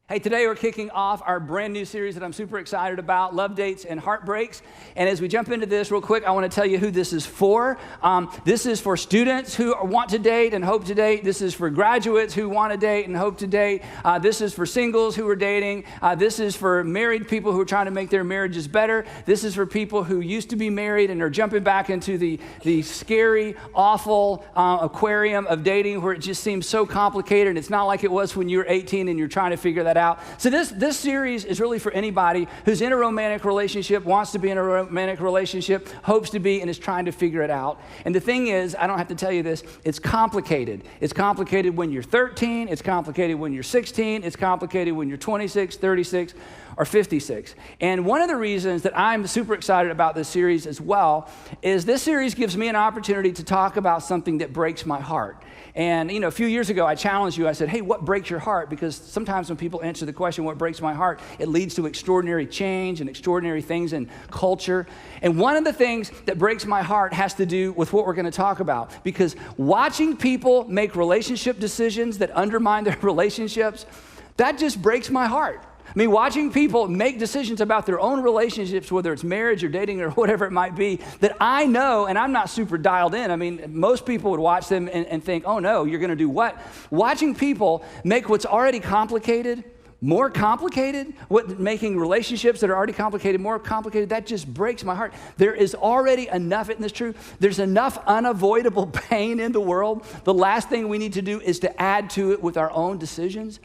Hey, today we're kicking off our brand new series that I'm super excited about, Love Dates and Heartbreaks. And as we jump into this real quick, I want to tell you who this is for. This is for students who want to date and hope to date. This is for graduates who want to date and hope to date. This is for singles who are dating. This is for married people who are trying to make their marriages better. This is for people who used to be married and are jumping back into the scary, awful aquarium of dating where it just seems so complicated and it's not like it was when you were 18 and you're trying to figure that out. So this series is really for anybody who's in a romantic relationship, wants to be in a romantic relationship, hopes to be, and is trying to figure it out. And the thing is, I don't have to tell you this, it's complicated. It's complicated when you're 13, it's complicated when you're 16, it's complicated when you're 26, 36, or 56. And one of the reasons that I'm super excited about this series as well is this series gives me an opportunity to talk about something that breaks my heart. And, a few years ago, I challenged you. I said, hey, what breaks your heart? Because sometimes when people answer the question, what breaks my heart, it leads to extraordinary change and extraordinary things in culture. And one of the things that breaks my heart has to do with what we're going to talk about. Because watching people make relationship decisions that undermine their relationships, that just breaks my heart. I mean, watching people make decisions about their own relationships, whether it's marriage or dating or whatever it might be, that I know, and I'm not super dialed in. I mean, most people would watch them and think, oh no, you're going to do what? Watching people make what's already complicated more complicated, making relationships that are already complicated more complicated, that just breaks my heart. There is already enough, isn't this true? There's enough unavoidable pain in the world. The last thing we need to do is to add to it with our own decisions.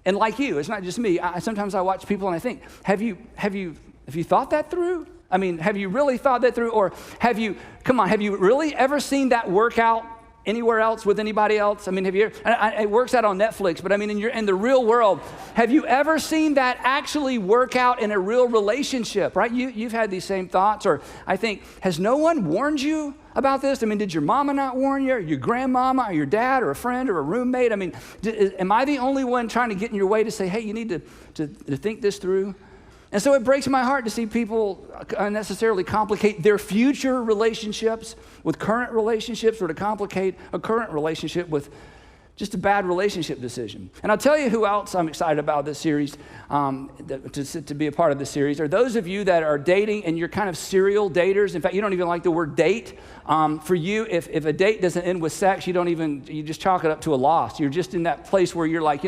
And like you, it's not just me. Sometimes I watch people and I think, have you thought that through? I mean, have you really thought that through? Or have you really ever seen that work out anywhere else with anybody else? I mean, it works out on Netflix, but I mean, in the real world, have you ever seen that actually work out in a real relationship, right? You've had these same thoughts, or I think, has no one warned you about this? I mean, did your mama not warn you, or your grandmama, or your dad, or a friend, or a roommate? I mean, am I the only one trying to get in your way to say, hey, you need to think this through? And so it breaks my heart to see people unnecessarily complicate their future relationships with current relationships, or to complicate a current relationship with just a bad relationship decision. And I'll tell you who else I'm excited about this series, to be a part of this series, are those of you that are dating and you're kind of serial daters. In fact, you don't even like the word date. For you, if a date doesn't end with sex, you just chalk it up to a loss. You're just in that place where you're like,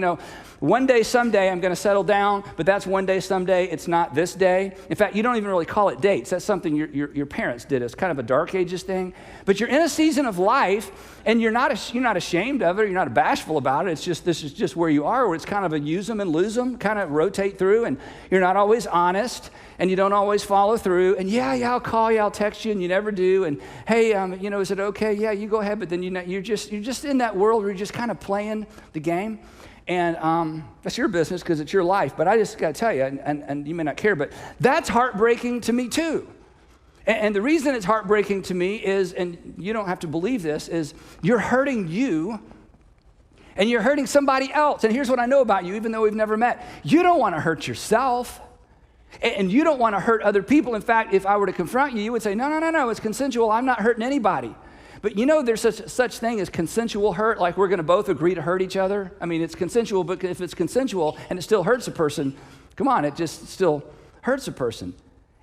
one day, someday, I'm going to settle down, but that's one day, someday. It's not this day. In fact, you don't even really call it dates. That's something your parents did. It's kind of a dark ages thing. But you're in a season of life, and you're not ashamed of it. You're not bashful about it. This is just where you are, where it's kind of a use them and lose them, kind of rotate through, and you're not always honest, and you don't always follow through. And yeah, I'll call you, I'll text you, and you never do. And hey, is it okay? Yeah, you go ahead. But then you're just in that world where you're just kind of playing the game. And that's your business because it's your life. But I just got to tell you, and you may not care, but that's heartbreaking to me too. And the reason it's heartbreaking to me is, and you don't have to believe this, is you're hurting you and you're hurting somebody else. And here's what I know about you, even though we've never met. You don't want to hurt yourself. And you don't want to hurt other people. In fact, if I were to confront you, you would say, no, it's consensual. I'm not hurting anybody. But there's such thing as consensual hurt, like we're going to both agree to hurt each other. I mean, it's consensual, but if it's consensual and it still hurts a person, come on, it just still hurts a person.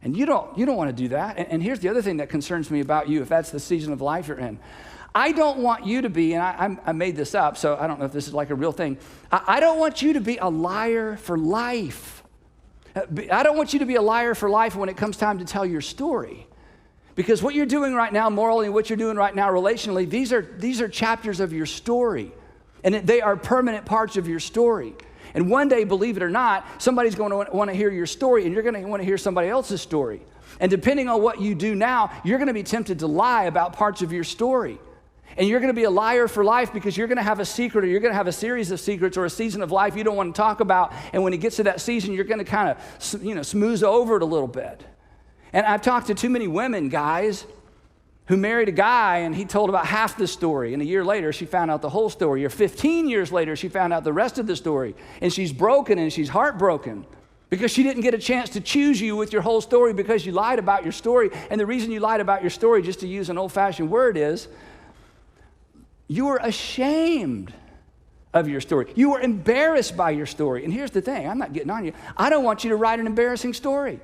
And you don't want to do that. And here's the other thing that concerns me about you, if that's the season of life you're in. I don't want you to be, and I made this up, so I don't know if this is like a real thing. I don't want you to be a liar for life. I don't want you to be a liar for life when it comes time to tell your story. Because what you're doing right now morally and what you're doing right now relationally, these are chapters of your story. And they are permanent parts of your story. And one day, believe it or not, somebody's going to want to hear your story, and you're going to want to hear somebody else's story. And depending on what you do now, you're going to be tempted to lie about parts of your story. And you're going to be a liar for life because you're going to have a secret, or you're going to have a series of secrets, or a season of life you don't want to talk about. And when it gets to that season, you're going to kind of, smooth over it a little bit. And I've talked to too many women, guys, who married a guy and he told about half the story. And a year later, she found out the whole story. Or 15 years later, she found out the rest of the story. And she's broken and she's heartbroken because she didn't get a chance to choose you with your whole story because you lied about your story. And the reason you lied about your story, just to use an old-fashioned word, is you were ashamed of your story. You were embarrassed by your story. And here's the thing, I'm not getting on you. I don't want you to write an embarrassing story.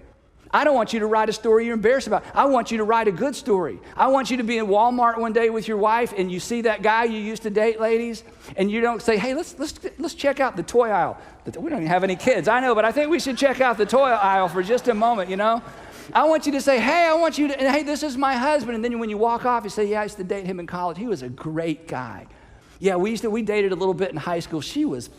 I don't want you to write a story you're embarrassed about. I want you to write a good story. I want you to be in Walmart one day with your wife and you see that guy you used to date, ladies, and you don't say, hey, let's check out the toy aisle. We don't even have any kids, I know, but I think we should check out the toy aisle for just a moment, you know? I want you to say, hey, this is my husband. And then when you walk off, you say, yeah, I used to date him in college. He was a great guy. Yeah, we dated a little bit in high school. She was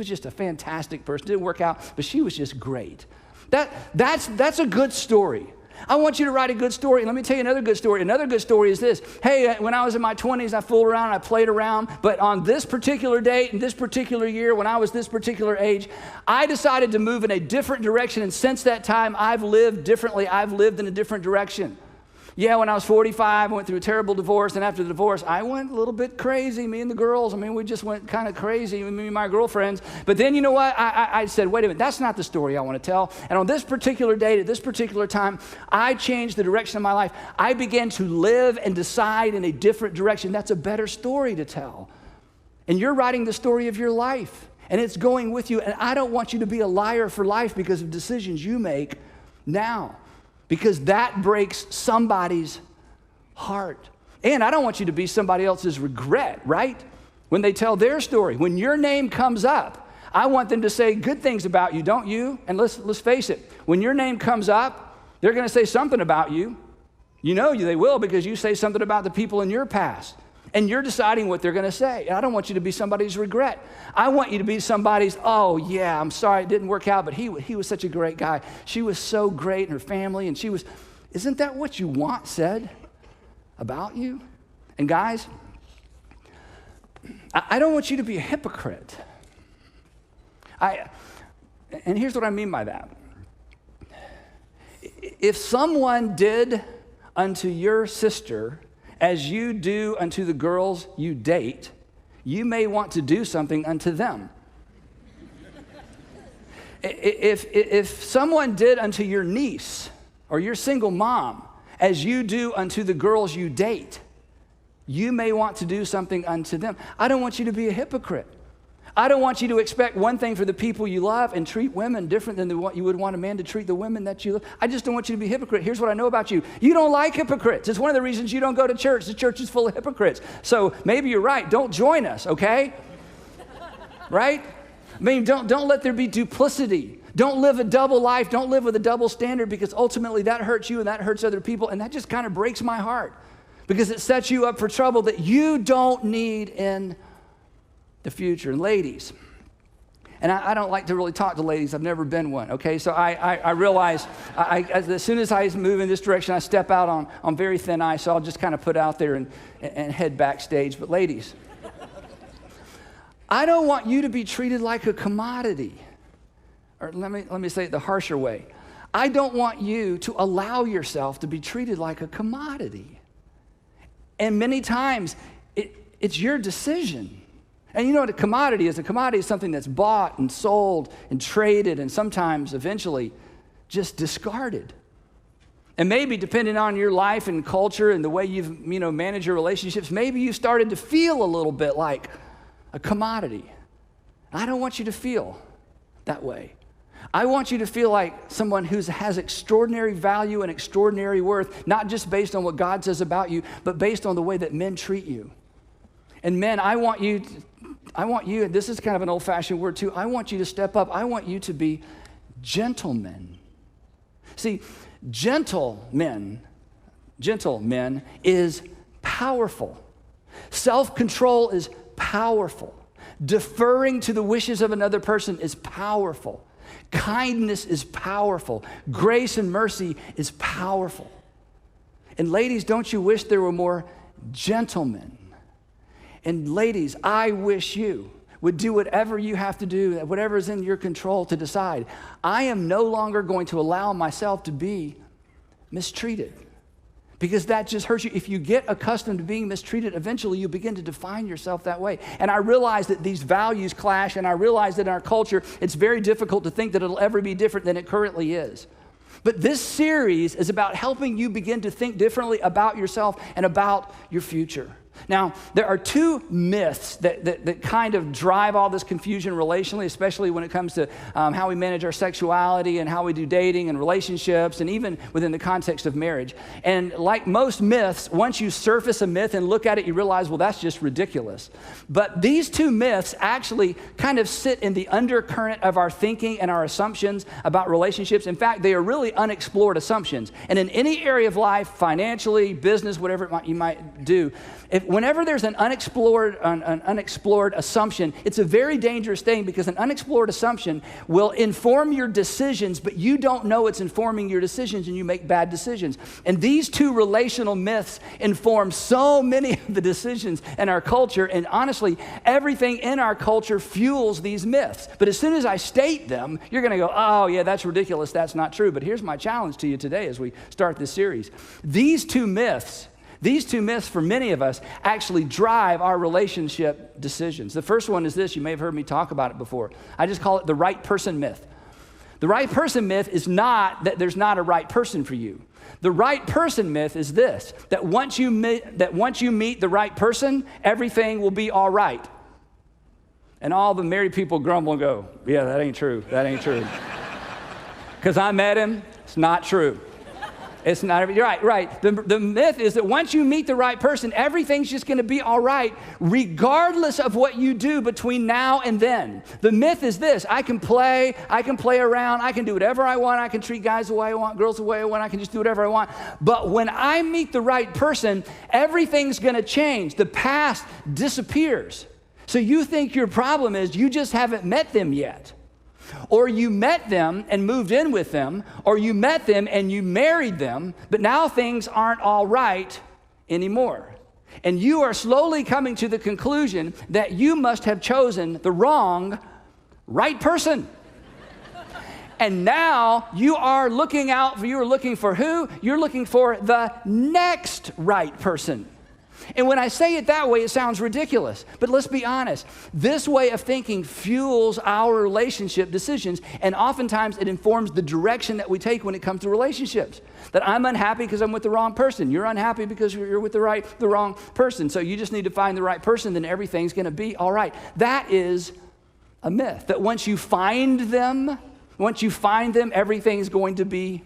just a fantastic person. Didn't work out, but she was just great. That's a good story. I want you to write a good story. And let me tell you another good story. Another good story is this. Hey, when I was in my 20s, I fooled around, I played around. But on this particular date and this particular year, when I was this particular age, I decided to move in a different direction. And since that time, I've lived differently. I've lived in a different direction. Yeah, when I was 45, I went through a terrible divorce, and after the divorce, I went a little bit crazy, me and the girls. I mean, we just went kind of crazy, me and my girlfriends. But then, you know what? I said, wait a minute, that's not the story I want to tell. And on this particular date, at this particular time, I changed the direction of my life. I began to live and decide in a different direction. That's a better story to tell. And you're writing the story of your life, and it's going with you. And I don't want you to be a liar for life because of decisions you make now, because that breaks somebody's heart. And I don't want you to be somebody else's regret, right? When they tell their story, when your name comes up, I want them to say good things about you, don't you? And let's face it, when your name comes up, they're going to say something about you. You know they will, because you say something about the people in your past. And you're deciding what they're going to say. And I don't want you to be somebody's regret. I want you to be somebody's, oh, yeah, I'm sorry it didn't work out, but he was such a great guy. She was so great, and her family, and she was, isn't that what you want said about you? And guys, I don't want you to be a hypocrite. And here's what I mean by that. If someone did unto your sister as you do unto the girls you date, you may want to do something unto them. If someone did unto your niece or your single mom as you do unto the girls you date, you may want to do something unto them. I don't want you to be a hypocrite. I don't want you to expect one thing for the people you love and treat women different than what you would want a man to treat the women that you love. I just don't want you to be a hypocrite. Here's what I know about you. You don't like hypocrites. It's one of the reasons you don't go to church. The church is full of hypocrites. So maybe you're right. Don't join us, okay? Right? I mean, don't let there be duplicity. Don't live a double life. Don't live with a double standard, because ultimately that hurts you and that hurts other people, and that just kind of breaks my heart, because it sets you up for trouble that you don't need in the future. And ladies, and I don't like to really talk to ladies. I've never been one, okay? So I realize as soon as I move in this direction, I step out on very thin ice, so I'll just kind of put out there and head backstage. But ladies, I don't want you to be treated like a commodity. Or let me say it the harsher way. I don't want you to allow yourself to be treated like a commodity. And many times, it's your decision. And you know what a commodity is? A commodity is something that's bought and sold and traded and sometimes eventually just discarded. And maybe depending on your life and culture and the way you've managed your relationships, maybe you started to feel a little bit like a commodity. I don't want you to feel that way. I want you to feel like someone who has extraordinary value and extraordinary worth, not just based on what God says about you, but based on the way that men treat you. And men, I want you, and this is kind of an old-fashioned word too, I want you to step up. I want you to be gentlemen. See, gentlemen is powerful. Self-control is powerful. Deferring to the wishes of another person is powerful. Kindness is powerful. Grace and mercy is powerful. And ladies, don't you wish there were more gentlemen? And ladies, I wish you would do whatever you have to do, whatever is in your control to decide. I am no longer going to allow myself to be mistreated, because that just hurts you. If you get accustomed to being mistreated, eventually you begin to define yourself that way. And I realize that these values clash, and I realize that in our culture, it's very difficult to think that it'll ever be different than it currently is. But this series is about helping you begin to think differently about yourself and about your future. Now, there are two myths that kind of drive all this confusion relationally, especially when it comes to how we manage our sexuality and how we do dating and relationships, and even within the context of marriage. And like most myths, once you surface a myth and look at it, you realize, well, that's just ridiculous. But these two myths actually kind of sit in the undercurrent of our thinking and our assumptions about relationships. In fact, they are really unexplored assumptions. And in any area of life, financially, business, whatever you might do, whenever there's an unexplored assumption, it's a very dangerous thing, because an unexplored assumption will inform your decisions, but you don't know it's informing your decisions, and you make bad decisions. And these two relational myths inform so many of the decisions in our culture, and honestly, everything in our culture fuels these myths. But as soon as I state them, you're going to go, oh yeah, that's ridiculous, that's not true. But here's my challenge to you today as we start this series. These two myths for many of us actually drive our relationship decisions. The first one is this. You may have heard me talk about it before. I just call it the right person myth. The right person myth is not that there's not a right person for you. The right person myth is this, that once you meet the right person, everything will be all right. And all the married people grumble and go, yeah, that ain't true. That ain't true. Because I met him, it's not true. It's not, you're right. The myth is that once you meet the right person, everything's just going to be all right, regardless of what you do between now and then. The myth is this: I can play around, I can do whatever I want, I can treat guys the way I want, girls the way I want, I can just do whatever I want. But when I meet the right person, everything's going to change. The past disappears. So you think your problem is you just haven't met them yet. Or you met them and moved in with them, or you met them and you married them, but now things aren't all right anymore. And you are slowly coming to the conclusion that you must have chosen the wrong right person. And now you are looking for who? You're looking for the next right person. And when I say it that way, it sounds ridiculous. But let's be honest. This way of thinking fuels our relationship decisions, and oftentimes it informs the direction that we take when it comes to relationships. That I'm unhappy because I'm with the wrong person. You're unhappy because you're with the wrong person. So you just need to find the right person, then everything's going to be all right. That is a myth. That once you find them, everything's going to be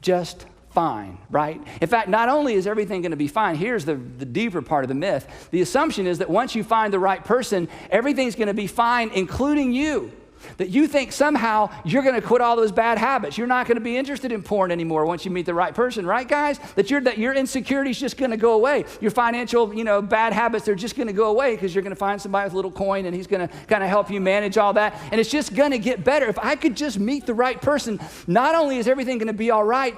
just fine, right? In fact, not only is everything going to be fine, here's the deeper part of the myth. The assumption is that once you find the right person, everything's going to be fine, including you. That you think somehow you're going to quit all those bad habits. You're not going to be interested in porn anymore once you meet the right person, right, guys? That your insecurity is just going to go away. Your financial, bad habits, they're just going to go away because you're going to find somebody with a little coin and he's going to kind of help you manage all that. And it's just going to get better. If I could just meet the right person, not only is everything going to be all right,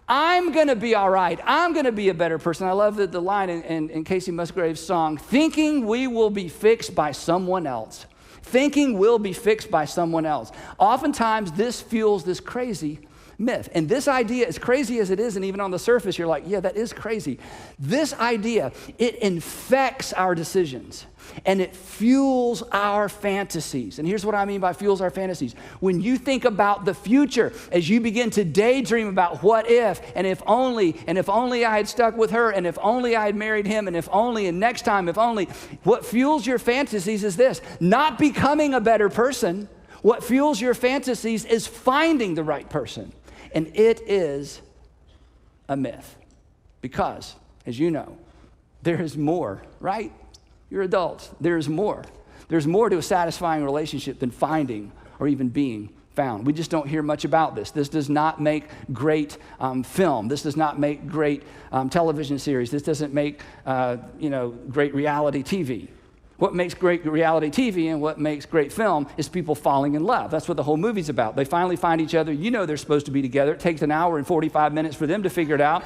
I'm going to be all right. I'm going to be a better person. I love the line in Casey Musgrave's song, thinking we will be fixed by someone else. Thinking we'll be fixed by someone else. Oftentimes, this fuels this crazy myth. And this idea, as crazy as it is, and even on the surface, you're like, yeah, that is crazy. This idea, it infects our decisions. And it fuels our fantasies. And here's what I mean by fuels our fantasies. When you think about the future, as you begin to daydream about what if, and if only I had stuck with her, and if only I had married him, and if only, and next time, if only, what fuels your fantasies is this: not becoming a better person. What fuels your fantasies is finding the right person. And it is a myth. Because, as you know, there is more, right? You're adults. There's more. There's more to a satisfying relationship than finding or even being found. We just don't hear much about this. This does not make great film. This does not make great television series. This doesn't make great reality TV. What makes great reality TV and what makes great film is people falling in love. That's what the whole movie's about. They finally find each other. They're supposed to be together. It takes an hour and 45 minutes for them to figure it out.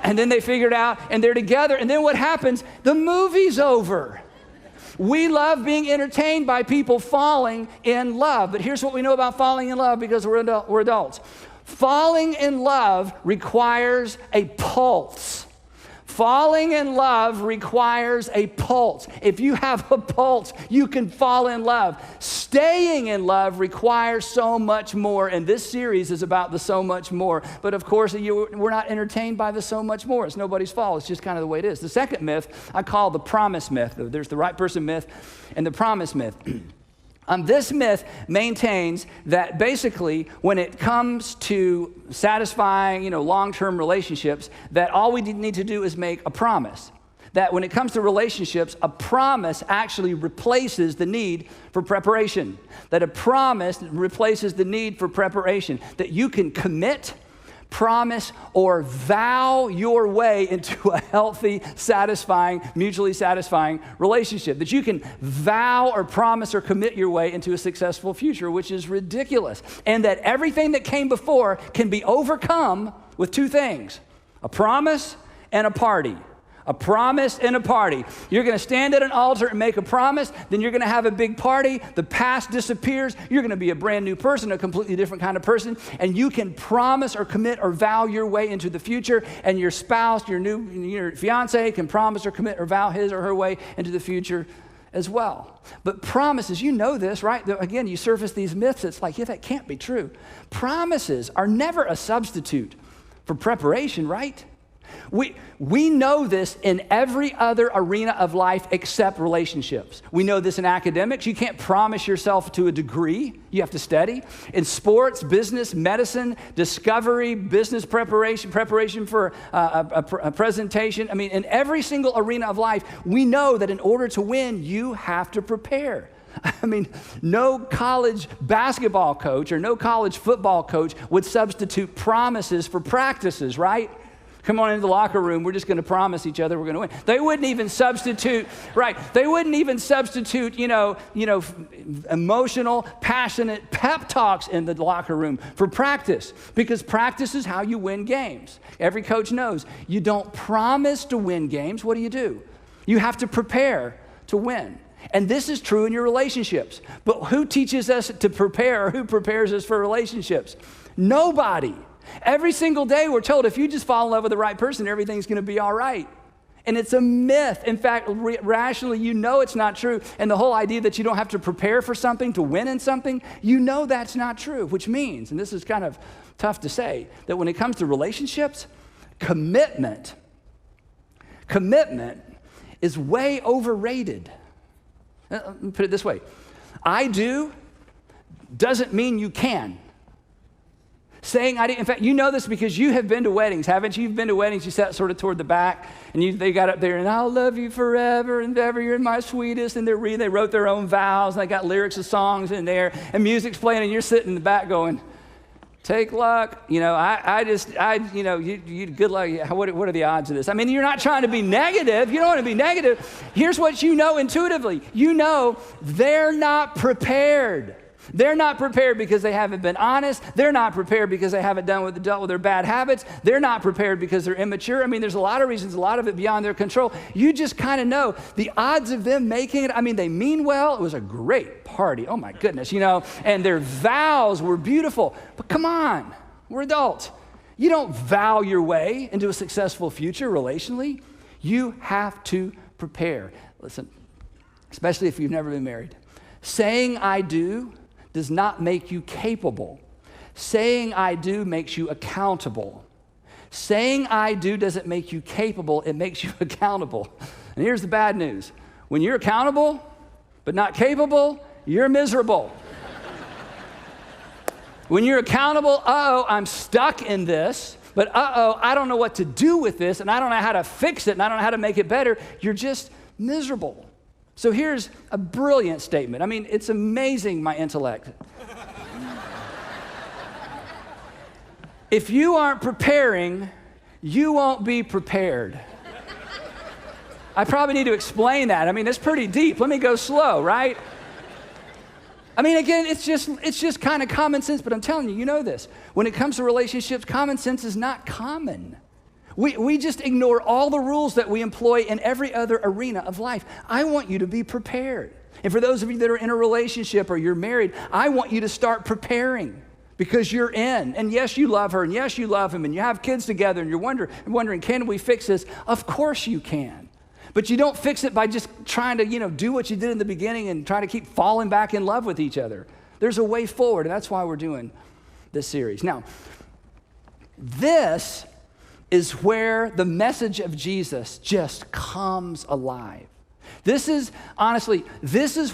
And then they figure it out and they're together. And then what happens? The movie's over. We love being entertained by people falling in love. But here's what we know about falling in love, because we're adults. Falling in love requires a pulse. Falling in love requires a pulse. If you have a pulse, you can fall in love. Staying in love requires so much more, and this series is about the so much more. But of course, we're not entertained by the so much more. It's nobody's fault. It's just kind of the way it is. The second myth I call the promise myth. There's the right person myth and the promise myth. This myth maintains that basically when it comes to satisfying, long-term relationships, that all we need to do is make a promise. That when it comes to relationships, a promise actually replaces the need for preparation. That a promise replaces the need for preparation. That you can commit, promise, or vow your way into a healthy, satisfying, mutually satisfying relationship. That you can vow or promise or commit your way into a successful future, which is ridiculous. And that everything that came before can be overcome with two things: a promise and a party. A promise and a party. You're going to stand at an altar and make a promise, then you're going to have a big party. The past disappears. You're going to be a brand new person, a completely different kind of person, and you can promise or commit or vow your way into the future, and your spouse, your fiance can promise or commit or vow his or her way into the future as well. But promises, you know this, right? Again, you surface these myths. It's like, yeah, that can't be true. Promises are never a substitute for preparation, right? We know this in every other arena of life except relationships. We know this in academics. You can't promise yourself to a degree. You have to study. In sports, business, medicine, discovery, business preparation for a presentation. I mean, in every single arena of life, we know that in order to win, you have to prepare. I mean, no college basketball coach or no college football coach would substitute promises for practices, right? Come on into the locker room. We're just going to promise each other we're going to win. They wouldn't even substitute, right? They wouldn't even substitute, emotional, passionate pep talks in the locker room for practice, because practice is how you win games. Every coach knows you don't promise to win games. What do? You have to prepare to win. And this is true in your relationships. But who teaches us to prepare, or who prepares us for relationships? Nobody. Every single day we're told if you just fall in love with the right person, everything's going to be all right. And it's a myth. In fact, rationally, you know it's not true. And the whole idea that you don't have to prepare for something to win in something, you know that's not true, which means, and this is kind of tough to say, that when it comes to relationships, commitment is way overrated. Let me put it this way. I do doesn't mean you can. Saying I do, in fact, you know this because you have been to weddings, haven't you? You've been to weddings, you sat sort of toward the back, and they got up there, and I'll love you forever and ever, you're my sweetest, and they wrote their own vows, and they got lyrics of songs in there, and music's playing, and you're sitting in the back going, take luck. You good luck. What are the odds of this? I mean, you're not trying to be negative. You don't want to be negative. Here's what you know intuitively. You know they're not prepared. They're not prepared because they haven't been honest. They're not prepared because they haven't dealt with their bad habits. They're not prepared because they're immature. I mean, there's a lot of reasons, a lot of it beyond their control. You just kind of know the odds of them making it. I mean, they mean well. It was a great party. Oh my goodness, and their vows were beautiful. But come on, we're adults. You don't vow your way into a successful future relationally. You have to prepare. Listen, especially if you've never been married. Saying I do does not make you capable. Saying I do makes you accountable. Saying I do doesn't make you capable, it makes you accountable. And here's the bad news. When you're accountable but not capable, you're miserable. When you're accountable, I'm stuck in this, but I don't know what to do with this, and I don't know how to fix it, and I don't know how to make it better, you're just miserable. So here's a brilliant statement. I mean, it's amazing, my intellect. If you aren't preparing, you won't be prepared. I probably need to explain that. I mean, it's pretty deep. Let me go slow, right? I mean, again, it's just kind of common sense, but I'm telling you, you know this. When it comes to relationships, common sense is not common. We just ignore all the rules that we employ in every other arena of life. I want you to be prepared. And for those of you that are in a relationship or you're married, I want you to start preparing because you're in. And yes, you love her, and yes, you love him, and you have kids together, and you're wondering, can we fix this? Of course you can. But you don't fix it by just trying to, do what you did in the beginning and try to keep falling back in love with each other. There's a way forward, and that's why we're doing this series. Now, this is where the message of Jesus just comes alive. This is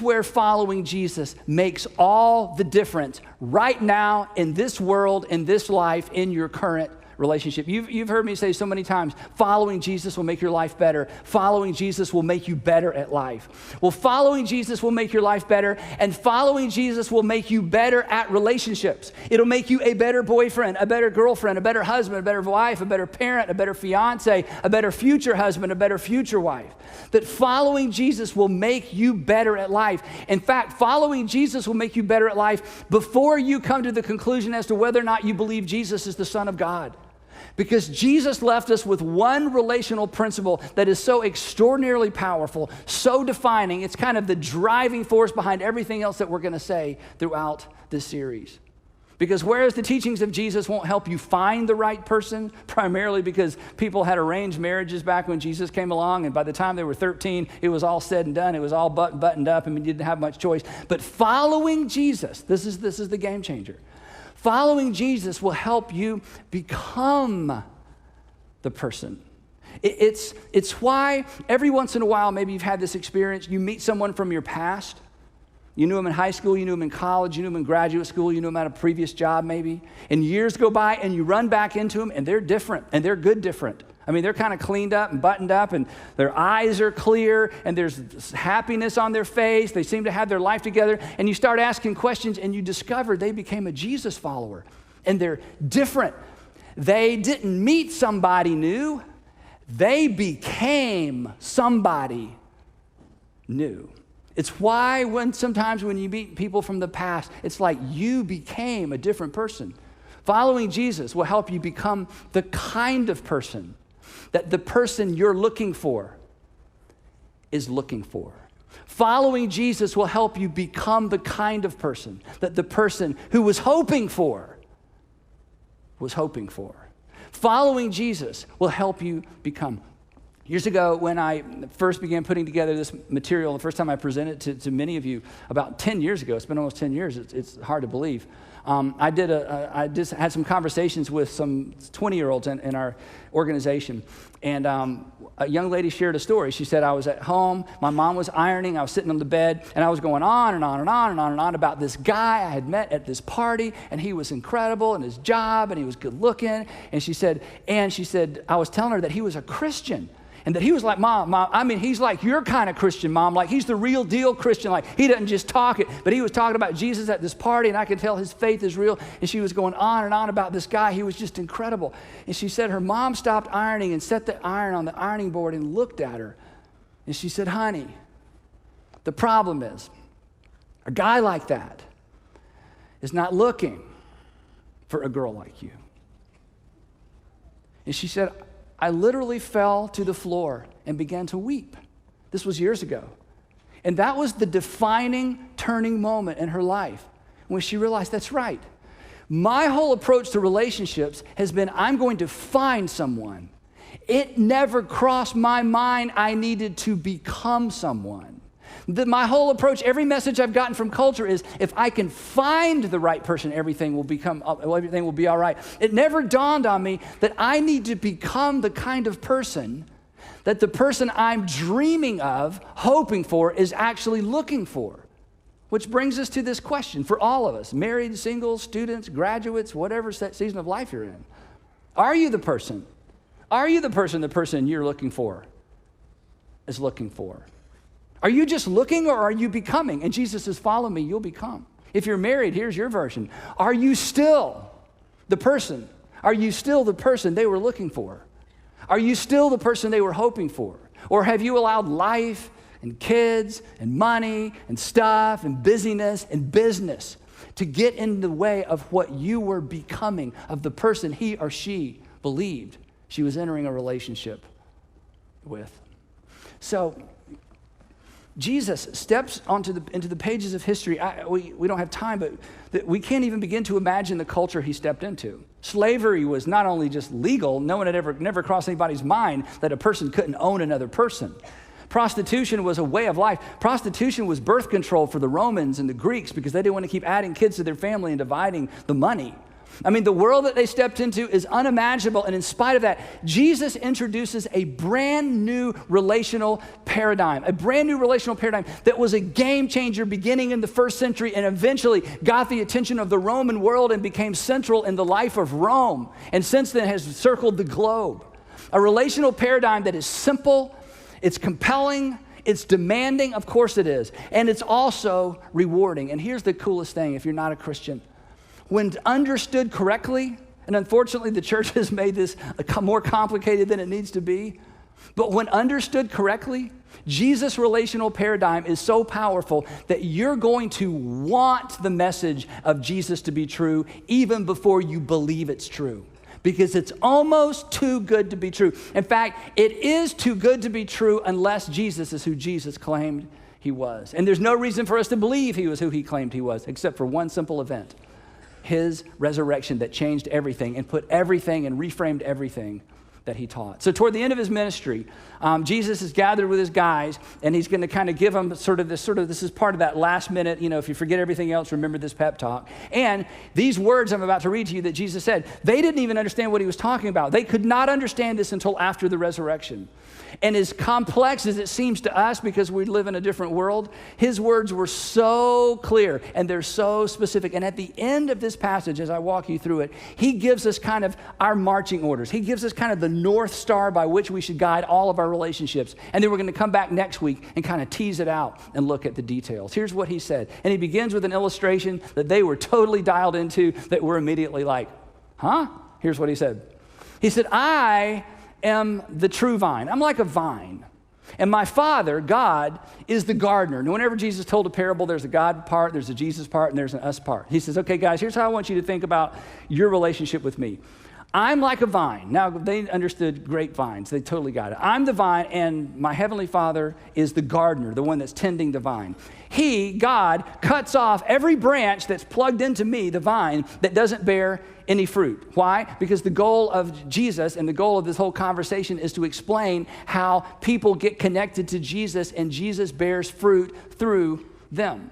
where following Jesus makes all the difference right now in this world, in this life, in your current relationship. You've heard me say so many times, following Jesus will make your life better. Following Jesus will make you better at life. Well, following Jesus will make your life better, and following Jesus will make you better at relationships. It'll make you a better boyfriend, a better girlfriend, a better husband, a better wife, a better parent, a better fiance, a better future husband, a better future wife. That following Jesus will make you better at life. In fact, following Jesus will make you better at life before you come to the conclusion as to whether or not you believe Jesus is the Son of God. Because Jesus left us with one relational principle that is so extraordinarily powerful, so defining. It's kind of the driving force behind everything else that we're going to say throughout this series. Because whereas the teachings of Jesus won't help you find the right person, primarily because people had arranged marriages back when Jesus came along, and by the time they were 13, it was all said and done. It was all buttoned up, and you didn't have much choice. But following Jesus, this is the game changer. Following Jesus will help you become the person. It's why every once in a while, maybe you've had this experience, you meet someone from your past. You knew them in high school, you knew them in college, you knew them in graduate school, you knew them at a previous job maybe. And years go by and you run back into them and they're different, and they're good different. I mean, they're kind of cleaned up and buttoned up, and their eyes are clear, and there's happiness on their face. They seem to have their life together, and you start asking questions, and you discover they became a Jesus follower, and they're different. They didn't meet somebody new. They became somebody new. It's why sometimes when you meet people from the past, it's like you became a different person. Following Jesus will help you become the kind of person that the person you're looking for is looking for. Following Jesus will help you become the kind of person that the person who was hoping for was hoping for. Following Jesus will help you become. Years ago, when I first began putting together this material, the first time I presented it to many of you, about 10 years ago, it's been almost 10 years, it's hard to believe. I just had some conversations with some 20-year-olds in our organization, and a young lady shared a story. She said, I was at home, my mom was ironing, I was sitting on the bed, and I was going on and on and on and on and on about this guy I had met at this party, and he was incredible in his job, and he was good looking, and she said, I was telling her that he was a Christian. And that he was like, Mom, I mean, he's like your kind of Christian, Mom. Like, he's the real deal Christian. Like, he doesn't just talk it, but he was talking about Jesus at this party, and I could tell his faith is real. And she was going on and on about this guy. He was just incredible. And she said her mom stopped ironing and set the iron on the ironing board and looked at her. And she said, honey, the problem is a guy like that is not looking for a girl like you. And she said, I literally fell to the floor and began to weep. This was years ago. And that was the defining turning moment in her life when she realized that's right. My whole approach to relationships has been I'm going to find someone. It never crossed my mind I needed to become someone. My whole approach, every message I've gotten from culture is if I can find the right person, everything will be all right. It never dawned on me that I need to become the kind of person that the person I'm dreaming of, hoping for, is actually looking for. Which brings us to this question for all of us, married, single, students, graduates, whatever season of life you're in. Are you the person? Are you the person you're looking for is looking for? Are you just looking, or are you becoming? And Jesus says, follow me, you'll become. If you're married, here's your version. Are you still the person? Are you still the person they were looking for? Are you still the person they were hoping for? Or have you allowed life and kids and money and stuff and busyness and business to get in the way of what you were becoming, of the person he or she believed she was entering a relationship with? So Jesus steps into the pages of history. We don't have time, but we can't even begin to imagine the culture he stepped into. Slavery was not only just legal, no one had never crossed anybody's mind that a person couldn't own another person. Prostitution was a way of life. Prostitution was birth control for the Romans and the Greeks because they didn't want to keep adding kids to their family and dividing the money. I mean, the world that they stepped into is unimaginable, and in spite of that, Jesus introduces a brand new relational paradigm, that was a game changer beginning in the first century and eventually got the attention of the Roman world and became central in the life of Rome, and since then has circled the globe. A relational paradigm that is simple, it's compelling, it's demanding, of course it is, and it's also rewarding. And here's the coolest thing if you're not a Christian. When understood correctly, and unfortunately the church has made this more complicated than it needs to be, but when understood correctly, Jesus' relational paradigm is so powerful that you're going to want the message of Jesus to be true even before you believe it's true, because it's almost too good to be true. In fact, it is too good to be true unless Jesus is who Jesus claimed he was. And there's no reason for us to believe he was who he claimed he was, except for one simple event. His resurrection that changed everything and put everything and reframed everything that he taught. So toward the end of his ministry, Jesus is gathered with his guys, and he's going to kind of give them this is part of that last minute, if you forget everything else, remember this pep talk. And these words I'm about to read to you that Jesus said, they didn't even understand what he was talking about. They could not understand this until after the resurrection. And as complex as it seems to us because we live in a different world, his words were so clear and they're so specific. And at the end of this passage, as I walk you through it, he gives us kind of our marching orders. He gives us kind of the North Star by which we should guide all of our relationships. And then we're going to come back next week and kind of tease it out and look at the details. Here's what he said. And he begins with an illustration that they were totally dialed into that we're immediately like, huh? Here's what he said. He said, I am the true vine. I'm like a vine. And my Father, God, is the gardener. And whenever Jesus told a parable, there's a God part, there's a Jesus part, and there's an us part. He says, okay, guys, here's how I want you to think about your relationship with me. I'm like a vine. Now, they understood grapevines. They totally got it. I'm the vine, and my heavenly Father is the gardener, the one that's tending the vine. He, God, cuts off every branch that's plugged into me, the vine, that doesn't bear any fruit. Why? Because the goal of Jesus and the goal of this whole conversation is to explain how people get connected to Jesus and Jesus bears fruit through them.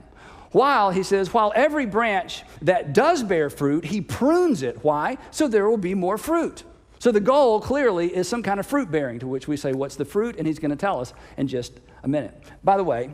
He says, while every branch that does bear fruit, he prunes it. Why? So there will be more fruit. So the goal clearly is some kind of fruit bearing, to which we say, what's the fruit? And he's going to tell us in just a minute. By the way,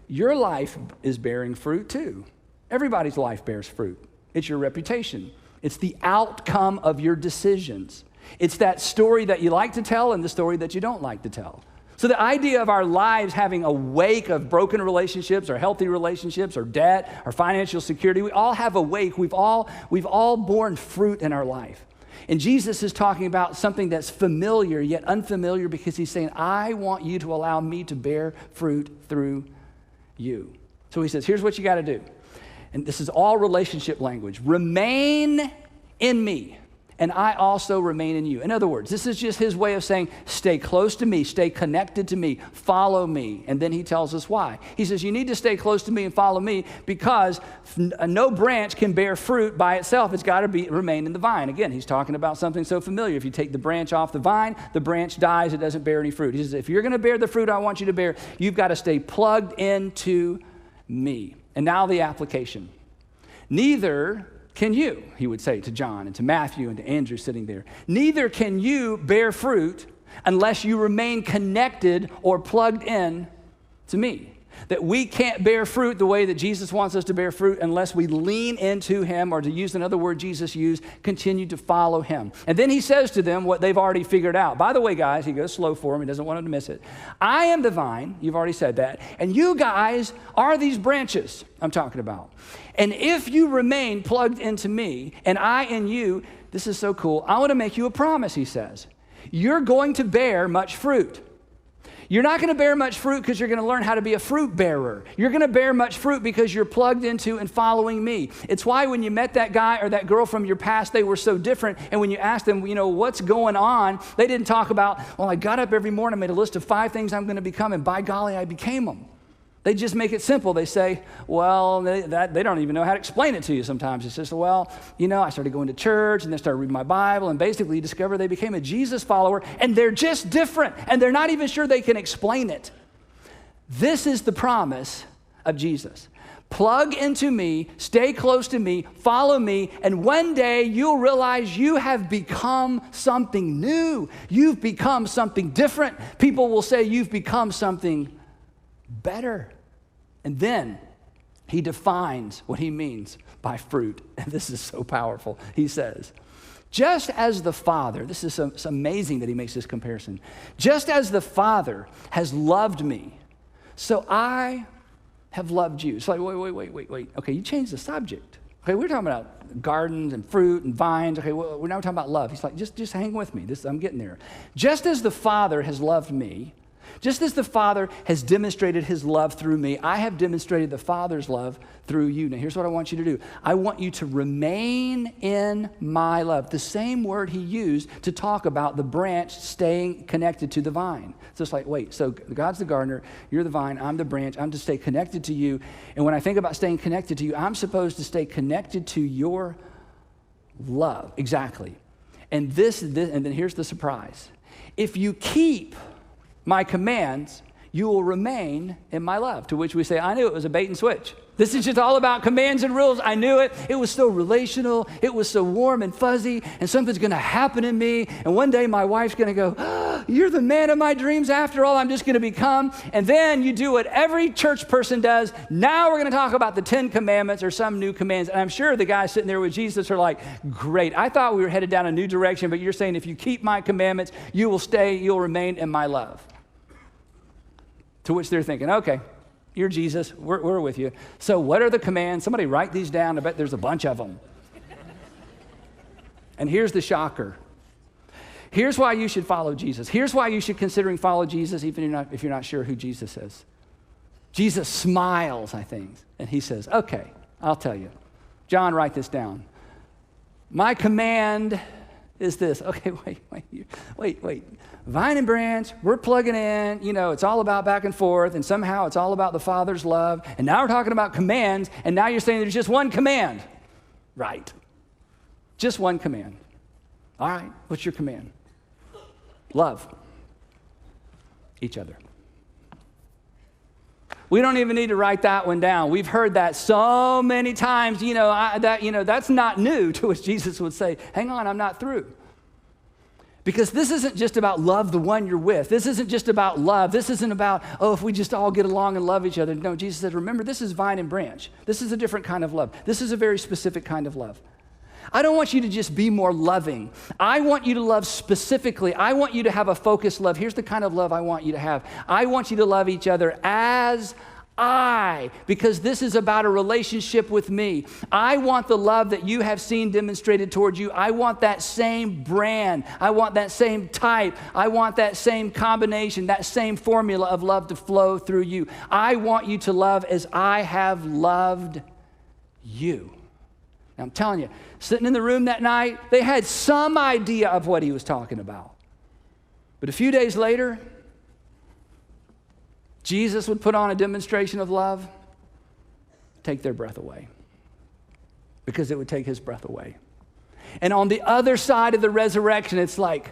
your life is bearing fruit too. Everybody's life bears fruit. It's your reputation. It's the outcome of your decisions. It's that story that you like to tell and the story that you don't like to tell. So the idea of our lives having a wake of broken relationships or healthy relationships or debt or financial security, we all have a wake. We've all borne fruit in our life. And Jesus is talking about something that's familiar yet unfamiliar because he's saying, I want you to allow me to bear fruit through you. So he says, here's what you got to do. And this is all relationship language. Remain in me, and I also remain in you. In other words, this is just his way of saying, stay close to me, stay connected to me, follow me. And then he tells us why. He says, you need to stay close to me and follow me because no branch can bear fruit by itself. It's got to remain in the vine. Again, he's talking about something so familiar. If you take the branch off the vine, the branch dies, it doesn't bear any fruit. He says, if you're going to bear the fruit I want you to bear, you've got to stay plugged into me. And now the application. Neither can you, he would say to John and to Matthew and to Andrew sitting there, neither can you bear fruit unless you remain connected or plugged in to me. That we can't bear fruit the way that Jesus wants us to bear fruit unless we lean into him, or to use another word Jesus used, continue to follow him. And then he says to them what they've already figured out. By the way, guys, he goes slow for them. He doesn't want them to miss it. I am the vine. You've already said that. And you guys are these branches I'm talking about. And if you remain plugged into me and I in you, this is so cool. I want to make you a promise, he says. You're going to bear much fruit. You're not going to bear much fruit because you're going to learn how to be a fruit bearer. You're going to bear much fruit because you're plugged into and following me. It's why when you met that guy or that girl from your past, they were so different. And when you asked them, what's going on? They didn't talk about, well, I got up every morning, made a list of 5 things I'm going to become, and by golly, I became them. They just make it simple. They say, well, they don't even know how to explain it to you sometimes. It's just, well, I started going to church and then started reading my Bible, and basically you discover they became a Jesus follower, and they're just different, and they're not even sure they can explain it. This is the promise of Jesus. Plug into me, stay close to me, follow me, and one day you'll realize you have become something new. You've become something different. People will say you've become something better. And then he defines what he means by fruit. And this is so powerful. He says, just as the Father, this is it's amazing that he makes this comparison. Just as the Father has loved me, so I have loved you. It's like, wait. Okay, you changed the subject. Okay, we're talking about gardens and fruit and vines. Okay, well, we're now talking about love. He's like, just hang with me. I'm getting there. Just as the Father has loved me, just as the Father has demonstrated his love through me, I have demonstrated the Father's love through you. Now, here's what I want you to do. I want you to remain in my love. The same word he used to talk about the branch staying connected to the vine. So it's like, wait, so God's the gardener, you're the vine, I'm the branch, I'm to stay connected to you. And when I think about staying connected to you, I'm supposed to stay connected to your love. Exactly. And and then here's the surprise. If you keep my commands, you will remain in my love. To which we say, I knew it was a bait and switch. This is just all about commands and rules. I knew it. It was so relational. It was so warm and fuzzy, and something's going to happen in me. And one day my wife's going to go, oh, you're the man of my dreams after all. I'm just going to become. And then you do what every church person does. Now we're going to talk about the 10 commandments or some new commands. And I'm sure the guys sitting there with Jesus are like, great. I thought we were headed down a new direction, but you're saying if you keep my commandments, you'll remain in my love. To which they're thinking, okay, you're Jesus, we're with you. So what are the commands? Somebody write these down. I bet there's a bunch of them. And here's the shocker. Here's why you should follow Jesus. Here's why you should considering follow Jesus, even if you're not sure who Jesus is. Jesus smiles, I think, and he says, okay, I'll tell you. John, write this down. My command is this. Okay, wait. Vine and branch, we're plugging in, it's all about back and forth, and somehow it's all about the Father's love, and now we're talking about commands, and now you're saying there's just one command. Right. Just one command. All right, what's your command? Love each other. We don't even need to write that one down. We've heard that so many times, that's not new, to which Jesus would say, hang on, I'm not through. Because this isn't just about love the one you're with. This isn't just about love. This isn't about, if we just all get along and love each other. No, Jesus said, remember, this is vine and branch. This is a different kind of love. This is a very specific kind of love. I don't want you to just be more loving. I want you to love specifically. I want you to have a focused love. Here's the kind of love I want you to have. I want you to love each other as because this is about a relationship with me. I want the love that you have seen demonstrated towards you. I want that same brand. I want that same type. I want that same combination, that same formula of love to flow through you. I want you to love as I have loved you. Now, I'm telling you, sitting in the room that night, they had some idea of what he was talking about. But a few days later, Jesus would put on a demonstration of love, take their breath away, because it would take his breath away. And on the other side of the resurrection, it's like,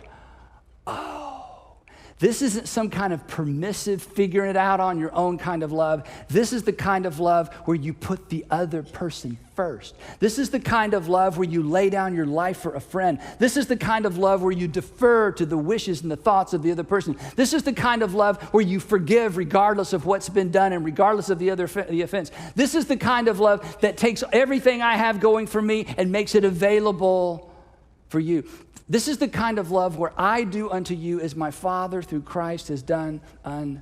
this isn't some kind of permissive figuring it out on your own kind of love. This is the kind of love where you put the other person first. This is the kind of love where you lay down your life for a friend. This is the kind of love where you defer to the wishes and the thoughts of the other person. This is the kind of love where you forgive regardless of what's been done and regardless of the offense. This is the kind of love that takes everything I have going for me and makes it available for you. This is the kind of love where I do unto you as my Father through Christ has done unto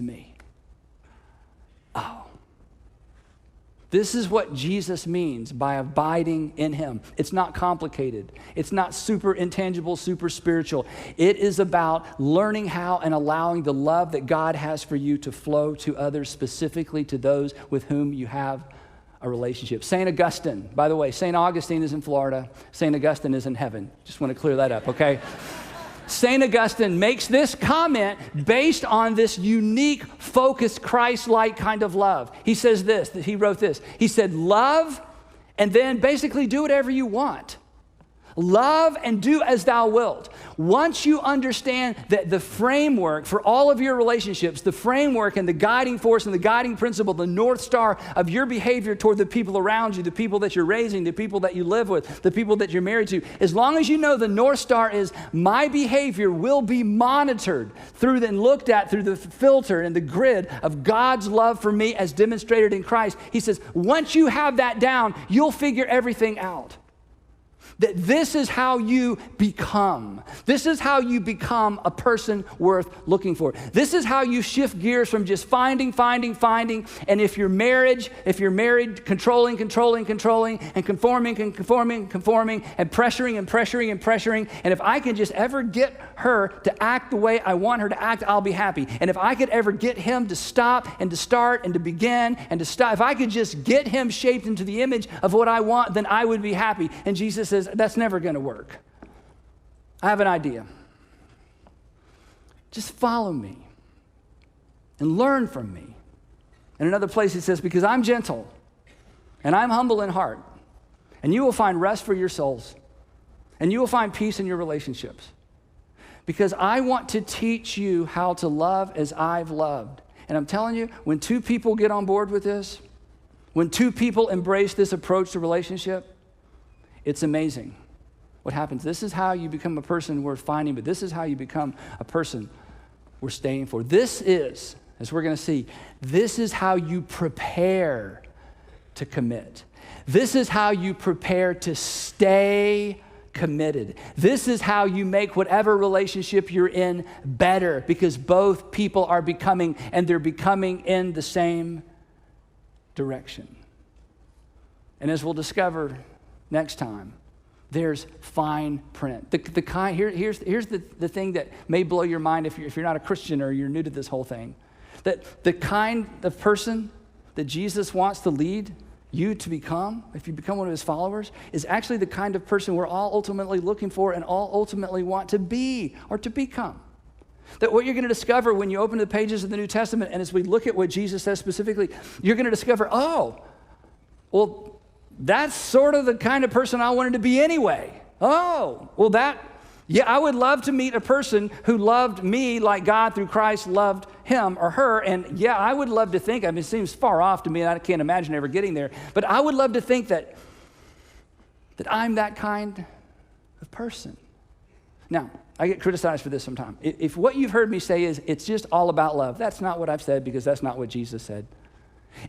me. This is what Jesus means by abiding in him. It's not complicated. It's not super intangible, super spiritual. It is about learning how and allowing the love that God has for you to flow to others, specifically to those with whom you have a relationship. St. Augustine, by the way, St. Augustine is in Florida. St. Augustine is in heaven. Just want to clear that up, okay? St. Augustine makes this comment based on this unique, focused, Christ-like kind of love. He says this, he wrote this. He said, love, and then basically do whatever you want. Love and do as thou wilt. Once you understand that the framework for all of your relationships, the framework and the guiding force and the guiding principle, the North Star of your behavior toward the people around you, the people that you're raising, the people that you live with, the people that you're married to, as long as you know the North Star is my behavior will be monitored through and looked at through the filter and the grid of God's love for me as demonstrated in Christ. He says, once you have that down, you'll figure everything out. That this is how you become. This is how you become a person worth looking for. This is how you shift gears from just finding. And if you're married, controlling, and conforming, and pressuring. And if I can just ever get her to act the way I want her to act, I'll be happy. And if I could ever get him to stop and to start and to begin and to stop, if I could just get him shaped into the image of what I want, then I would be happy. And Jesus says, that's never going to work. I have an idea. Just follow me and learn from me. In another place he says, because I'm gentle and I'm humble in heart, and you will find rest for your souls, and you will find peace in your relationships. Because I want to teach you how to love as I've loved. And I'm telling you, when two people get on board with this, when two people embrace this approach to relationship, it's amazing what happens. This is how you become a person worth finding, but this is how you become a person worth staying for. This is, as we're going to see, this is how you prepare to commit. This is how you prepare to stay committed. This is how you make whatever relationship you're in better, because both people are becoming, and they're becoming in the same direction. And as we'll discover next time, there's fine print. Here's the thing that may blow your mind if you're not a Christian or you're new to this whole thing. That the kind of person that Jesus wants to lead you to become, if you become one of his followers, is actually the kind of person we're all ultimately looking for and all ultimately want to be or to become. That what you're going to discover when you open the pages of the New Testament, and as we look at what Jesus says specifically, you're going to discover, that's sort of the kind of person I wanted to be anyway. I would love to meet a person who loved me like God through Christ loved him or her. And I would love to think, it seems far off to me, and I can't imagine ever getting there, but I would love to think that I'm that kind of person. Now, I get criticized for this sometimes. If what you've heard me say is it's just all about love, that's not what I've said, because that's not what Jesus said.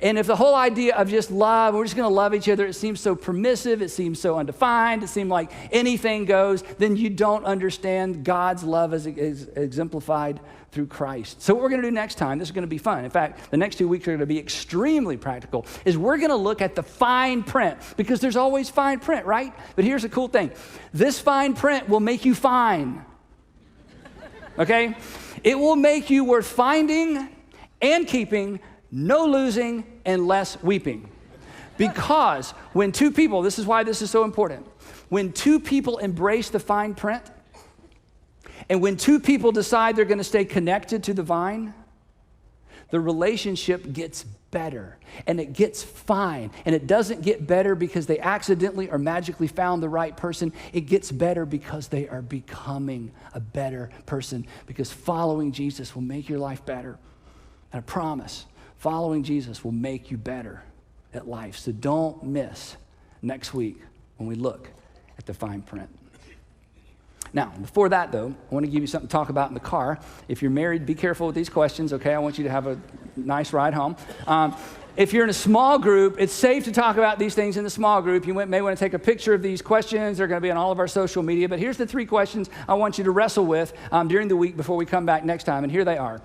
And if the whole idea of just love, we're just going to love each other, it seems so permissive, it seems so undefined, it seems like anything goes, then you don't understand God's love as exemplified through Christ. So what we're going to do next time, this is going to be fun. In fact, the next 2 weeks are going to be extremely practical, is we're going to look at the fine print, because there's always fine print, right? But here's the cool thing. This fine print will make you fine. Okay? It will make you worth finding and keeping, no losing, and less weeping. Because when two people, this is why this is so important, when two people embrace the fine print, and when two people decide they're going to stay connected to the vine, the relationship gets better, and it gets fine. And it doesn't get better because they accidentally or magically found the right person. It gets better because they are becoming a better person, because following Jesus will make your life better. And I promise, following Jesus will make you better at life. So don't miss next week when we look at the fine print. Now, before that, though, I want to give you something to talk about in the car. If you're married, be careful with these questions, okay? I want you to have a nice ride home. If you're in a small group, it's safe to talk about these things in the small group. You may want to take a picture of these questions. They're going to be on all of our social media. But here's the 3 questions I want you to wrestle with during the week before we come back next time. And here they are.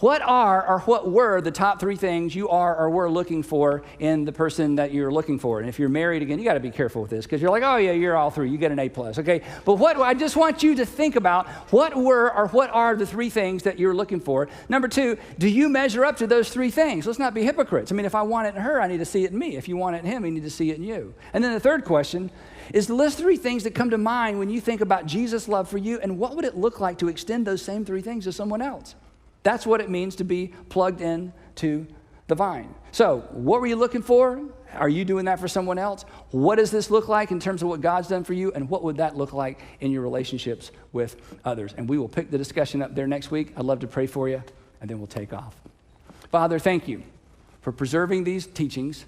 What are or what were the top 3 things you are or were looking for in the person that you're looking for? And if you're married, again, you got to be careful with this because you're like, oh yeah, you're all through. You get an A+, okay? But I just want you to think about what were or what are the 3 things that you're looking for. Number 2, do you measure up to those 3 things? Let's not be hypocrites. I mean, if I want it in her, I need to see it in me. If you want it in him, you need to see it in you. And then the third question is to list 3 things that come to mind when you think about Jesus' love for you, and what would it look like to extend those same 3 things to someone else? That's what it means to be plugged in to the vine. So, what were you looking for? Are you doing that for someone else? What does this look like in terms of what God's done for you? And what would that look like in your relationships with others? And we will pick the discussion up there next week. I'd love to pray for you, and then we'll take off. Father, thank you for preserving these teachings.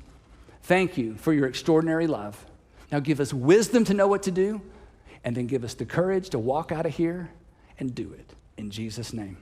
Thank you for your extraordinary love. Now give us wisdom to know what to do, and then give us the courage to walk out of here and do it. In Jesus' name.